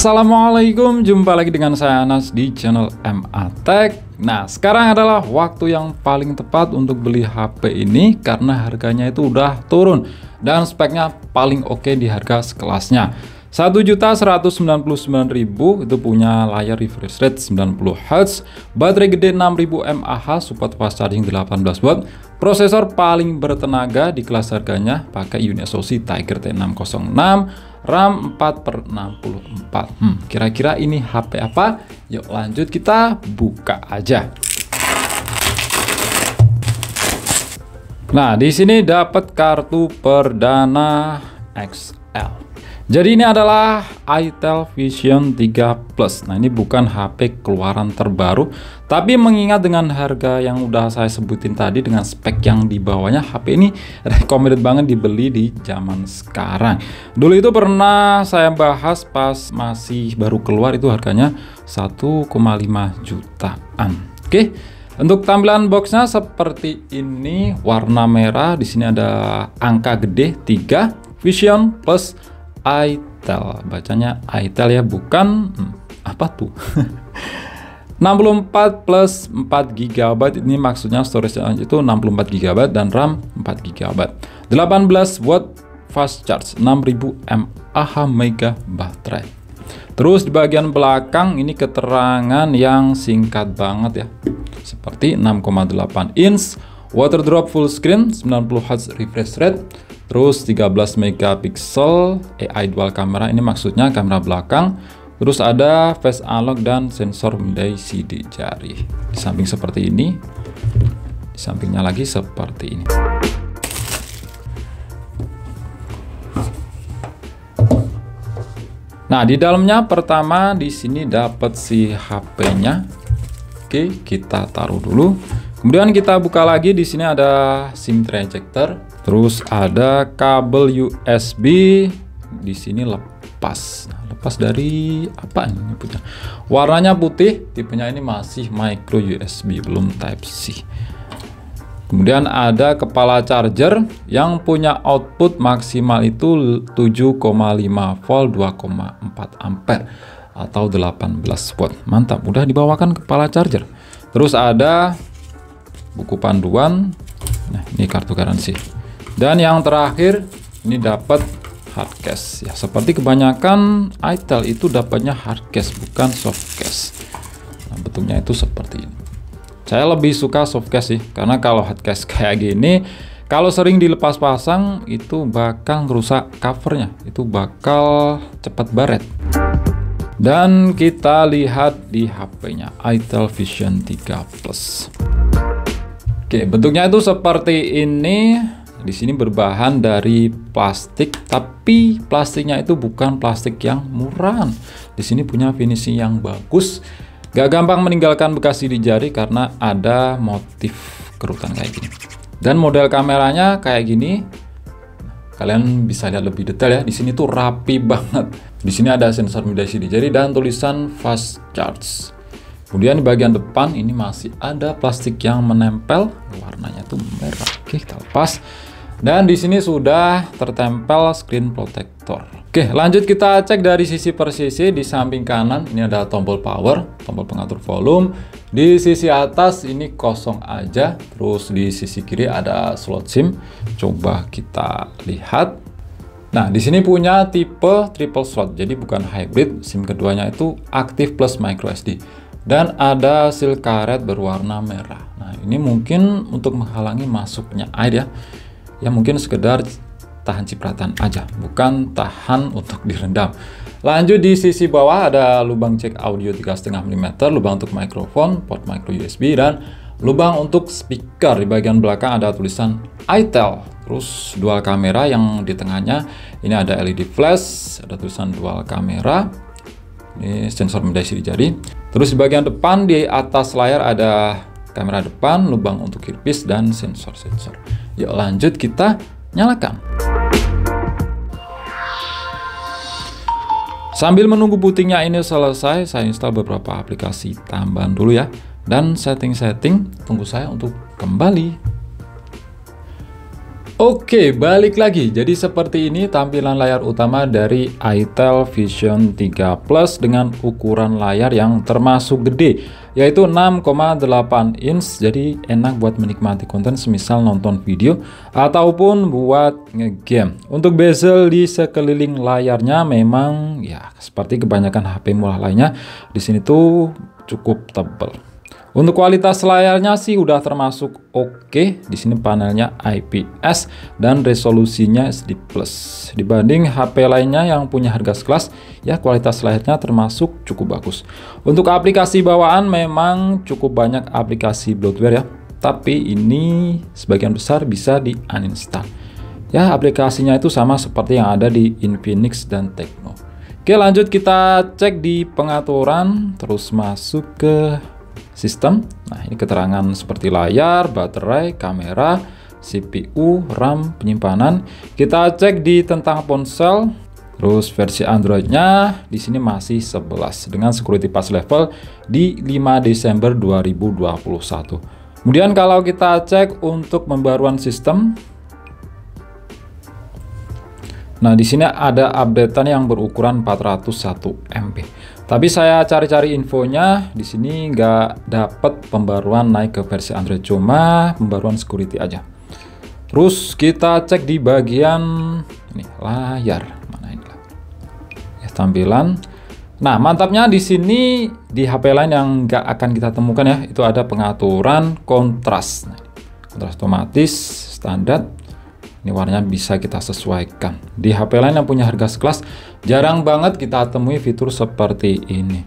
Assalamualaikum, jumpa lagi dengan saya Anas di channel MA Tech. Nah, sekarang adalah waktu yang paling tepat untuk beli HP ini karena harganya itu udah turun dan speknya paling oke di harga sekelasnya. 1.199.000 itu punya layar refresh rate 90Hz, baterai gede 6000 mAh, support fast charging 18 watt, prosesor paling bertenaga di kelas harganya, pakai unit SoC Tiger T606, RAM 4/64. Kira-kira ini HP apa? Yuk lanjut kita buka aja. Nah, di sini dapat kartu perdana XL. Jadi ini adalah itel Vision 3 Plus. Nah, ini bukan HP keluaran terbaru, tapi mengingat dengan harga yang udah saya sebutin tadi dengan spek yang di bawahnya, HP ini recommended banget dibeli di zaman sekarang. Dulu itu pernah saya bahas pas masih baru keluar, itu harganya 1,5 jutaan. Oke. Untuk tampilan boxnya seperti ini, warna merah. Di sini ada angka gede 3, Vision plus itel, bacanya itel ya, bukan apa tuh. 64 plus 4 GB, ini maksudnya storage itu 64 GB dan RAM 4 GB. 18 watt fast charge, 6000 mAh mega baterai. Terus di bagian belakang ini keterangan yang singkat banget ya, seperti 6,8 inch, water drop full screen, 90Hz refresh rate, terus 13 megapiksel, AI dual kamera, ini maksudnya kamera belakang, terus ada face unlock dan sensor memindai sidik jari. Di samping seperti ini, di sampingnya lagi seperti ini. Nah, di dalamnya pertama di sini dapat si HP-nya. Oke, kita taruh dulu. Kemudian kita buka lagi, di sini ada SIM ejector, terus ada kabel USB. Di sini lepas. Nah, lepas dari apa ini nyebutnya? Warnanya putih, tipenya ini masih micro USB, belum Type C. Kemudian ada kepala charger yang punya output maksimal itu 7,5 volt 2,4 ampere atau 18 watt. Mantap, udah dibawakan kepala charger. Terus ada buku panduan. Nah, ini kartu garansi. Dan yang terakhir ini dapat hardcase ya, seperti kebanyakan itel itu dapatnya hardcase bukan softcase. Nah, bentuknya itu seperti ini. Saya lebih suka softcase sih, karena kalau hardcase kayak gini, kalau sering dilepas pasang itu bakal rusak covernya, itu bakal cepat baret. Dan kita lihat di HP-nya, itel Vision 3 Plus. Oke, bentuknya itu seperti ini. Di sini berbahan dari plastik, tapi plastiknya itu bukan plastik yang murahan. Di sini punya finishing yang bagus. Gak gampang meninggalkan bekas sidik jari karena ada motif kerutan kayak gini. Dan model kameranya kayak gini. Kalian bisa lihat lebih detail ya. Di sini tuh rapi banget. Di sini ada sensor memindai sidik jari dan tulisan fast charge. Kemudian di bagian depan ini masih ada plastik yang menempel, warnanya tuh merah. Oke, kita lepas. Dan di sini sudah tertempel screen protector. Oke, lanjut kita cek dari sisi per sisi. Di samping kanan ini ada tombol power, tombol pengatur volume. Di sisi atas ini kosong aja. Terus di sisi kiri ada slot SIM. Coba kita lihat. Nah, di sini punya tipe triple slot, jadi bukan hybrid. SIM keduanya itu aktif plus micro SD. Dan ada seal karet berwarna merah. Nah, ini mungkin untuk menghalangi masuknya air ya. Ya mungkin sekedar tahan cipratan aja, bukan tahan untuk direndam. Lanjut di sisi bawah ada lubang jack audio 3,5 mm, lubang untuk mikrofon, port micro USB, dan lubang untuk speaker. Di bagian belakang ada tulisan itel. Terus dual kamera yang di tengahnya ini ada LED flash, ada tulisan dual kamera. Ini sensor memindai sidik jari. Terus di bagian depan di atas layar ada kamera depan, lubang untuk earpiece, dan sensor-sensor. Yuk lanjut kita nyalakan. Sambil menunggu bootingnya ini selesai, saya install beberapa aplikasi tambahan dulu ya. Dan setting-setting, tunggu saya untuk kembali. Oke, balik lagi. Jadi seperti ini tampilan layar utama dari itel Vision 3 Plus dengan ukuran layar yang termasuk gede, yaitu 6,8 inch. Jadi enak buat menikmati konten semisal nonton video ataupun buat ngegame. Untuk bezel di sekeliling layarnya memang ya seperti kebanyakan HP murah lainnya, di sini tuh cukup tebal. Untuk kualitas layarnya sih udah termasuk oke. Di sini panelnya IPS dan resolusinya SD+. Dibanding HP lainnya yang punya harga sekelas, ya kualitas layarnya termasuk cukup bagus. Untuk aplikasi bawaan memang cukup banyak aplikasi bloatware ya. Tapi ini sebagian besar bisa di uninstall. Ya, aplikasinya itu sama seperti yang ada di Infinix dan Tecno. Oke, lanjut kita cek di pengaturan, terus masuk ke sistem. Nah, ini keterangan seperti layar, baterai, kamera, CPU, RAM, penyimpanan. Kita cek di tentang ponsel. Terus versi Android-nya di sini masih 11 dengan security patch level di 5 Desember 2021. Kemudian kalau kita cek untuk pembaruan sistem, nah di sini ada updatean yang berukuran 401 MB. Tapi saya cari-cari infonya, di sini nggak dapat pembaruan naik ke versi Android, cuma pembaruan security aja. Terus kita cek di bagian ini layar, mana ini? Ya, tampilan. Nah, mantapnya di sini di HP lain yang nggak akan kita temukan ya, itu ada pengaturan kontras. Nah, kontras otomatis standar. Ini warnanya bisa kita sesuaikan. Di HP lain yang punya harga sekelas, jarang banget kita temui fitur seperti ini.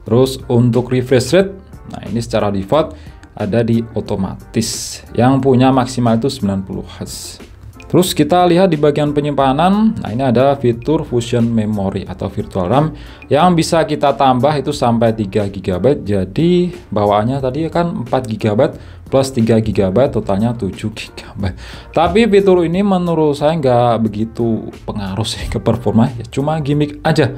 Terus untuk refresh rate, nah ini secara default ada di otomatis. Yang punya maksimal itu 90 Hz. Terus kita lihat di bagian penyimpanan, nah ini ada fitur Fusion Memory atau virtual RAM yang bisa kita tambah itu sampai 3 GB. Jadi bawaannya tadi kan 4 GB plus 3 GB, totalnya 7 GB. Tapi fitur ini menurut saya nggak begitu pengaruh sih ke performa, ya cuma gimmick aja.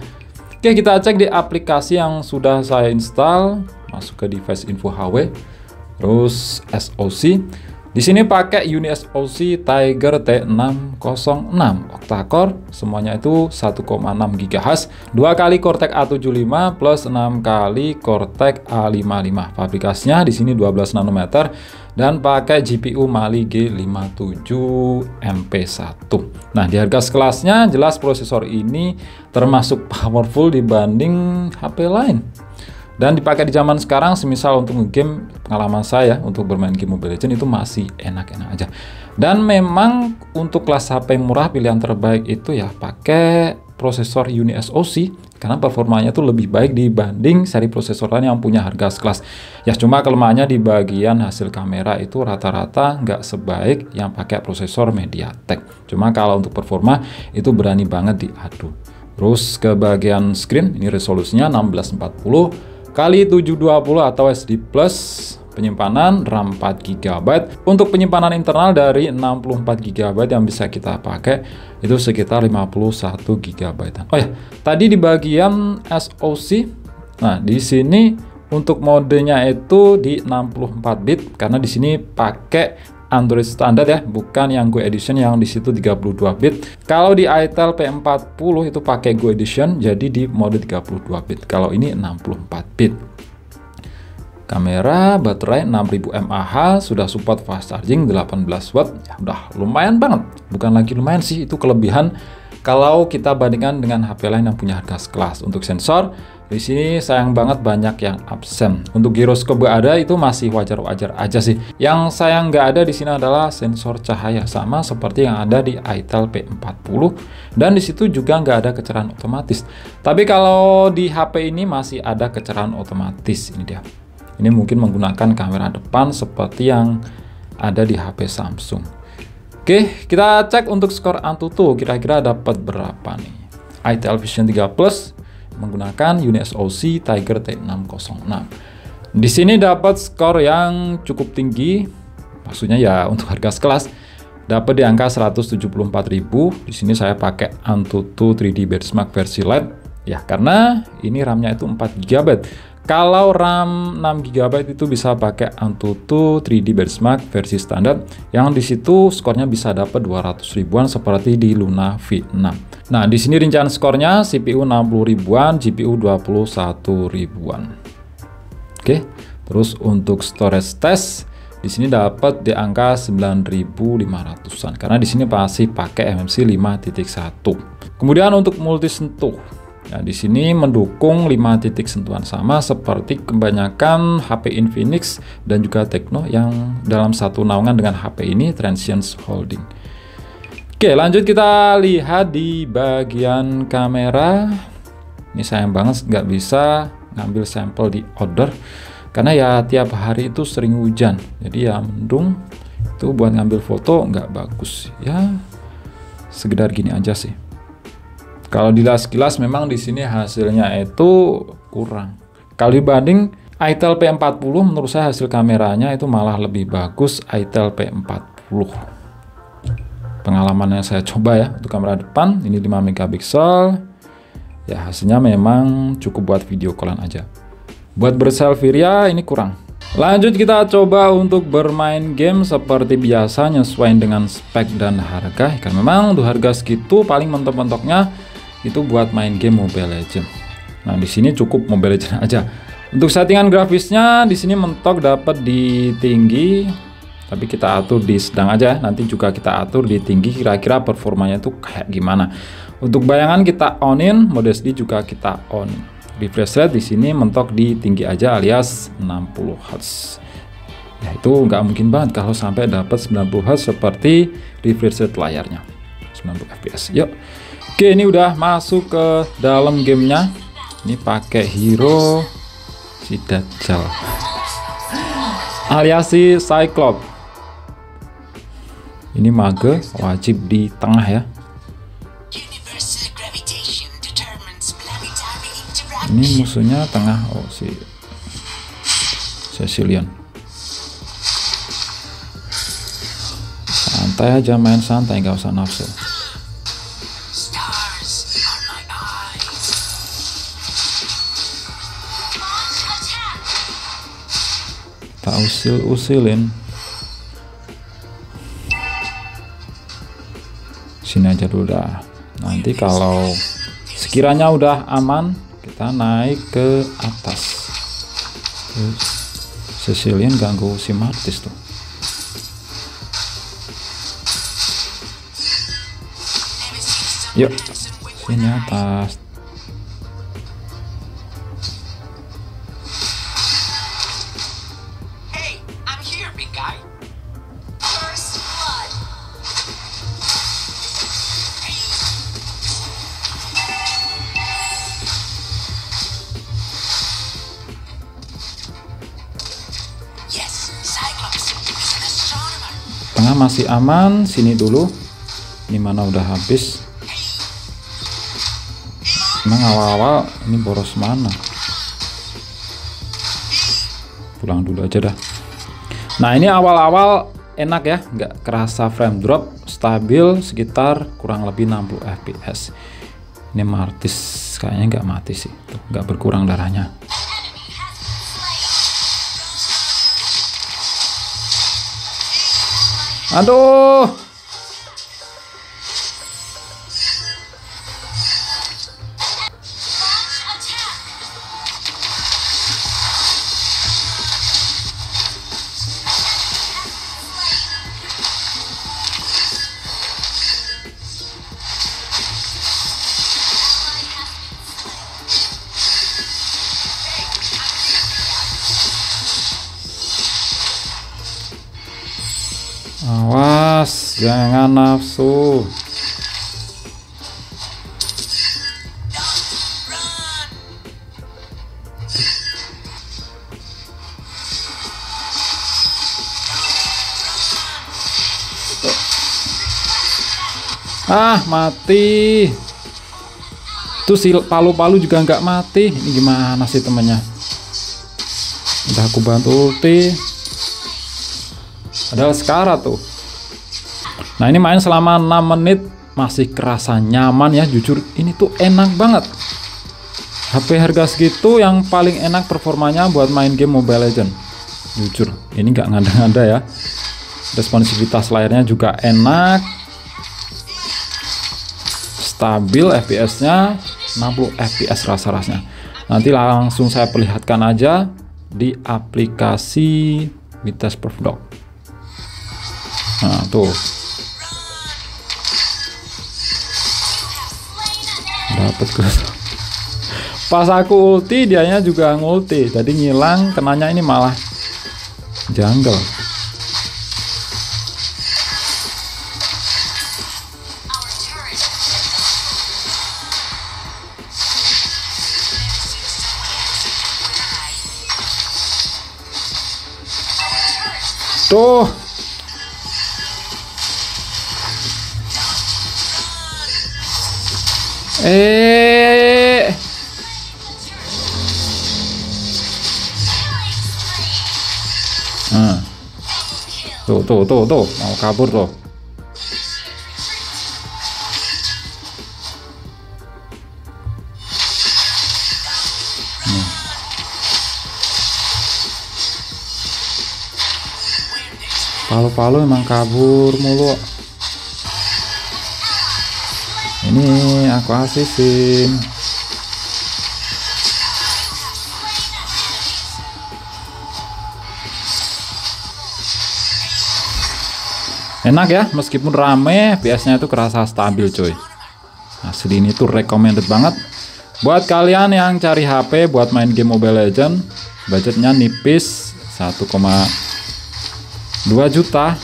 Oke, kita cek di aplikasi yang sudah saya install, masuk ke device info HW, terus SoC. Di sini pakai UniSoC Tiger T606 octa-core, semuanya itu 1,6 GHz, 2 kali Cortex A75 plus 6 kali Cortex A55. Fabrikasinya di sini 12 nanometer dan pakai GPU Mali G57 MP1. Nah, di harga sekelasnya jelas prosesor ini termasuk powerful dibanding HP lain. Dan dipakai di zaman sekarang, semisal untuk game, pengalaman saya untuk bermain game Mobile Legends itu masih enak-enak aja. Dan memang untuk kelas HP murah pilihan terbaik itu ya pakai prosesor UniSoC karena performanya itu lebih baik dibanding seri prosesor lain yang punya harga sekelas. Ya cuma kelemahannya di bagian hasil kamera itu rata-rata nggak sebaik yang pakai prosesor MediaTek. Cuma kalau untuk performa itu berani banget diadu. Terus ke bagian screen, ini resolusinya 1640 kali 720 atau SD+, penyimpanan RAM 4 GB. Untuk penyimpanan internal dari 64 GB yang bisa kita pakai itu sekitar 51 GB. Oh ya, tadi di bagian SoC, nah di sini untuk modenya itu di 64 bit karena di sini pakai Android standar ya, bukan yang Go Edition yang di situ 32 bit. Kalau di itel P40 itu pakai Go Edition, jadi di mode 32 bit. Kalau ini 64 bit. Kamera, baterai 6000 mAh, sudah support fast charging 18 watt. Ya udah lumayan banget. Bukan lagi lumayan sih, itu kelebihan kalau kita bandingkan dengan HP lain yang punya harga sekelas. Untuk sensor, di sini sayang banget banyak yang absen. Untuk giroskop ada itu masih wajar-wajar aja sih. Yang sayang nggak ada di sini adalah sensor cahaya, sama seperti yang ada di itel P40. Dan di situ juga nggak ada kecerahan otomatis. Tapi kalau di HP ini masih ada kecerahan otomatis. Ini dia. Ini mungkin menggunakan kamera depan seperti yang ada di HP Samsung. Oke, kita cek untuk skor Antutu kira-kira dapat berapa nih. itel Vision 3 Plus menggunakan UniSoC Tiger T606. Di sini dapat skor yang cukup tinggi, maksudnya ya untuk harga sekelas dapat di angka 174.000. Di sini saya pakai Antutu 3D Benchmark versi Lite ya karena ini RAM-nya itu 4 GB. Kalau RAM 6 GB itu bisa pakai Antutu 3D Benchmark versi standar yang di situ skornya bisa dapat 200 ribuan seperti di Luna V6. Nah, di sini rincian skornya CPU 60 ribuan, GPU 21 ribuan. Oke. Terus untuk storage test di sini dapat di angka 9.500-an karena di sini masih pakai MMC 5.1. Kemudian untuk multi sentuh. Nah, di sini mendukung 5 titik sentuhan sama seperti kebanyakan HP Infinix dan juga Tecno yang dalam satu naungan dengan HP ini, Transience Holding. Oke, lanjut kita lihat di bagian kamera. Ini sayang banget nggak bisa ngambil sampel di outdoor karena ya tiap hari itu sering hujan. Jadi ya mendung itu buat ngambil foto nggak bagus. Ya sekedar gini aja sih. Kalau dilihat sekilas memang di sini hasilnya itu kurang. Kalau dibanding Itel P40 menurut saya hasil kameranya itu malah lebih bagus Itel P40. Pengalaman yang saya coba ya untuk kamera depan ini 5 megapiksel. Ya hasilnya memang cukup buat video callan aja. Buat berselfie ria ini kurang. Lanjut kita coba untuk bermain game seperti biasa nyesuaiin dengan spek dan harga. Karena memang untuk harga segitu paling mentok-mentoknya itu buat main game Mobile Legends. Nah, di sini cukup Mobile Legends aja. Untuk settingan grafisnya di sini mentok dapat di tinggi, tapi kita atur di sedang aja. Nanti juga kita atur di tinggi kira-kira performanya itu kayak gimana. Untuk bayangan kita onin, mode SD juga kita on. Refresh rate di sini mentok di tinggi aja alias 60 Hz. Ya itu nggak mungkin banget kalau sampai dapat 90 Hz seperti refresh rate layarnya. 90 fps. Yuk. Oke, ini udah masuk ke dalam gamenya. Ini pakai hero si Dajjal alias si Cyclops. Ini mage wajib di tengah ya. Ini musuhnya tengah. Oh, si Cecilion. Santai aja, main santai, nggak usah nafsu. Tak usil-usilin. Sini aja dulu dah. Nanti kalau sekiranya udah aman, kita naik ke atas. Cecilion ganggu si Martis tuh. Yuk, sini atas. Tengah masih aman, sini dulu. Ini mana udah habis. Emang awal-awal ini boros mana? Pulang dulu aja dah. Nah ini awal-awal enak ya, nggak kerasa frame drop, stabil sekitar kurang lebih 60 fps. Ini Martis kayaknya nggak mati sih, tuh nggak berkurang darahnya. Aduh. Awas, jangan nafsu. Ah, mati. Tuh si palu-palu juga nggak mati. Ini gimana sih temennya? Udah aku bantu ulti. Padahal sekarat tuh. Nah ini main selama 6 menit masih kerasa nyaman ya, jujur ini tuh enak banget. HP harga segitu yang paling enak performanya buat main game Mobile Legends. Jujur, ini nggak ngada-ngada ya. Responsivitas layarnya juga enak, stabil, FPS-nya 60 FPS rasa-rasanya. Nanti langsung saya perlihatkan aja di aplikasi Vitesse Perfdock. Nah, tuh. Dapat terus. Pas aku ulti, dianya juga ngulti. Tadi ngilang, kenanya ini malah janggal. Tuh. Tuh, mau kabur tuh. Palu-palu emang kabur mulu. Ini aku asisin. Enak ya, meskipun rame, FPS-nya itu kerasa stabil coy. Asli ini tuh recommended banget buat kalian yang cari HP buat main game Mobile Legends. Budgetnya nipis 1,2 juta.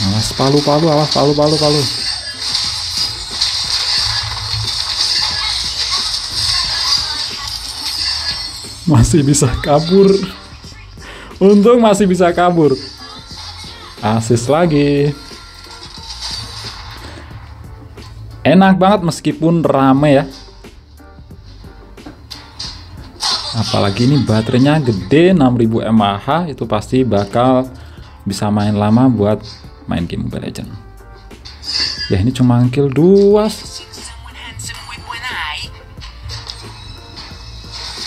Awas palu-palu, awas palu-palu. Masih bisa kabur. Untung masih bisa kabur. Asis lagi. Enak banget meskipun rame ya. Apalagi ini baterainya gede 6000 mAh, itu pasti bakal bisa main lama buat main game Mobile Legends. Ya ini cuma kill 2.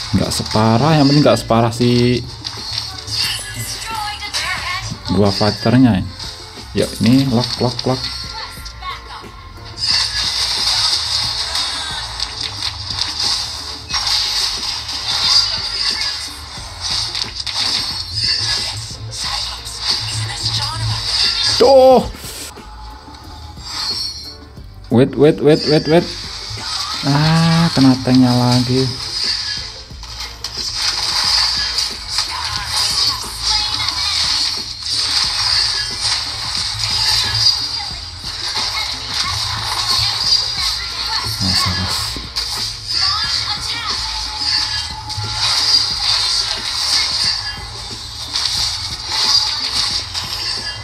Nggak separah, yang penting nggak separah si dua fighternya. Yuk ini lock. Tuh. Wait. Kena tanknya lagi.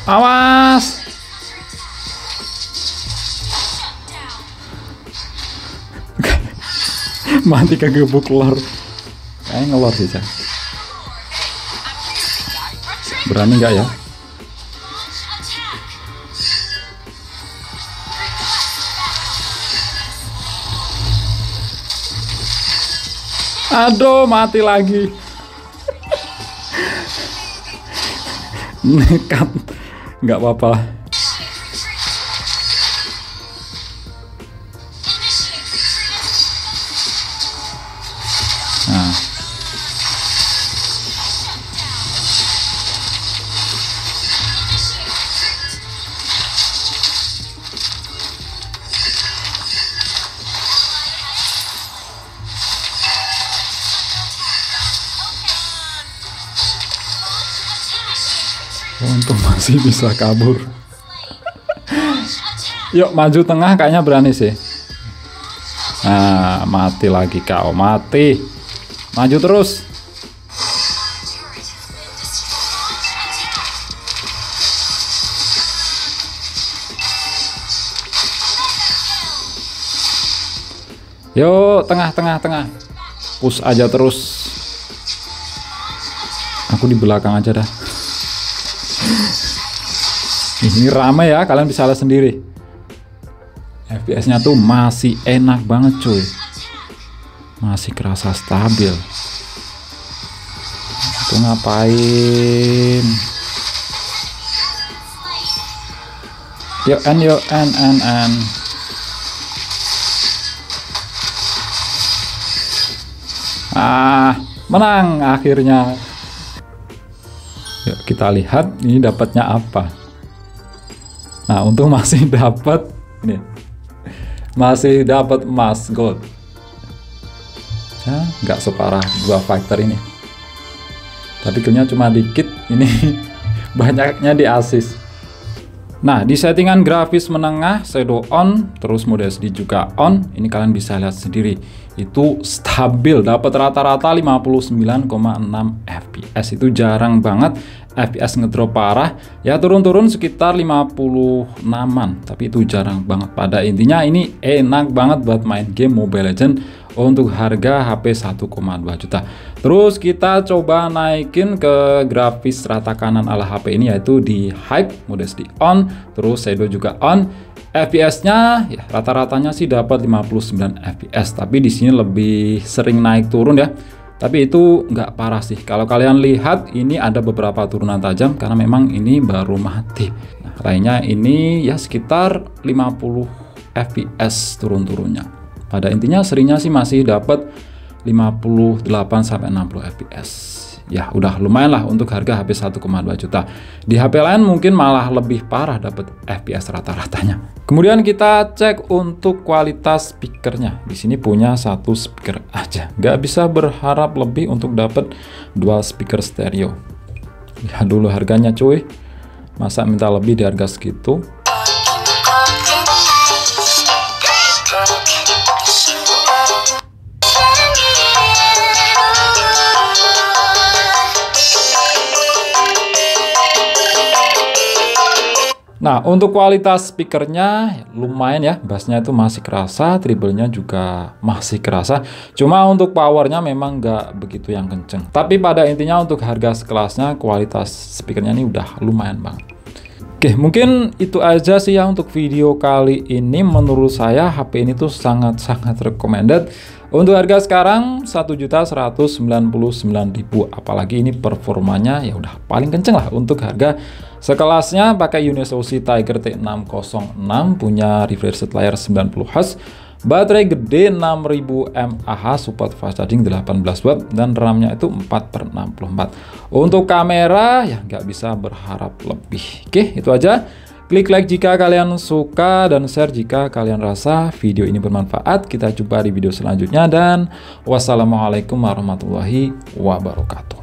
Awas. Mati kegebuk lor. Kayak ngelor sih, Cak. Berani nggak ya? Aduh, mati lagi. Nekat. Nggak apa-apa. Nah. Untung masih bisa kabur. Yuk maju tengah, kayaknya berani sih. Nah, mati lagi kau, mati. Maju terus. Yuk, tengah. Push aja terus. Aku Aku di belakang aja dah. Ini rame ya, kalian bisa lihat sendiri. FPS-nya tuh masih enak banget cuy. Masih kerasa stabil. Itu ngapain? Yuk N. Menang akhirnya. Yuk kita lihat ini dapatnya apa. Nah, untung masih dapat ini. Masih dapat emas gold. Ya, nggak separah gua fighter ini. Tapi killnya cuma dikit, ini banyaknya di assist. Nah, di settingan grafis menengah, shadow on, terus mode SD juga on. Ini kalian bisa lihat sendiri. Itu stabil, dapat rata-rata 59,6 FPS. Itu jarang banget FPS ngedrop parah. Ya turun-turun sekitar 56-an, tapi itu jarang banget. Pada intinya ini enak banget buat main game Mobile Legends untuk harga HP 1,2 juta. Terus kita coba naikin ke grafis rata kanan ala HP ini, yaitu di high, mode SD on, terus shadow juga on. FPS-nya ya rata-ratanya sih dapat 59 FPS, tapi di sini lebih sering naik turun ya. Tapi itu nggak parah sih. Kalau kalian lihat ini ada beberapa turunan tajam karena memang ini baru mati. Nah, lainnya ini ya sekitar 50 FPS turun-turunnya. Pada intinya seringnya sih masih dapat 58 sampai 60 FPS. Ya udah lumayan lah untuk harga HP 1,2 juta. Di HP lain mungkin malah lebih parah dapat FPS rata-ratanya. Kemudian kita cek untuk kualitas speakernya. Di sini punya satu speaker aja. Nggak bisa berharap lebih untuk dapat dua speaker stereo. Lihat dulu harganya cuy. Masa minta lebih di harga segitu? Nah, untuk kualitas speakernya lumayan ya, bassnya itu masih kerasa, treble-nya juga masih kerasa. Cuma untuk powernya memang nggak begitu yang kenceng. Tapi pada intinya untuk harga sekelasnya, kualitas speakernya ini udah lumayan banget. Oke, mungkin itu aja sih ya untuk video kali ini. Menurut saya HP ini tuh sangat-sangat recommended. Untuk harga sekarang 1.199.000, apalagi ini performanya ya udah paling kenceng lah untuk harga sekelasnya. Pakai UniSoC Tiger T606, punya refresh rate layar 90Hz, baterai gede 6000 mAh, support fast charging 18 watt, dan RAM-nya itu 4/64. Untuk kamera ya nggak bisa berharap lebih. Oke, itu aja. Klik like jika kalian suka dan share jika kalian rasa video ini bermanfaat. Kita jumpa di video selanjutnya dan wassalamualaikum warahmatullahi wabarakatuh.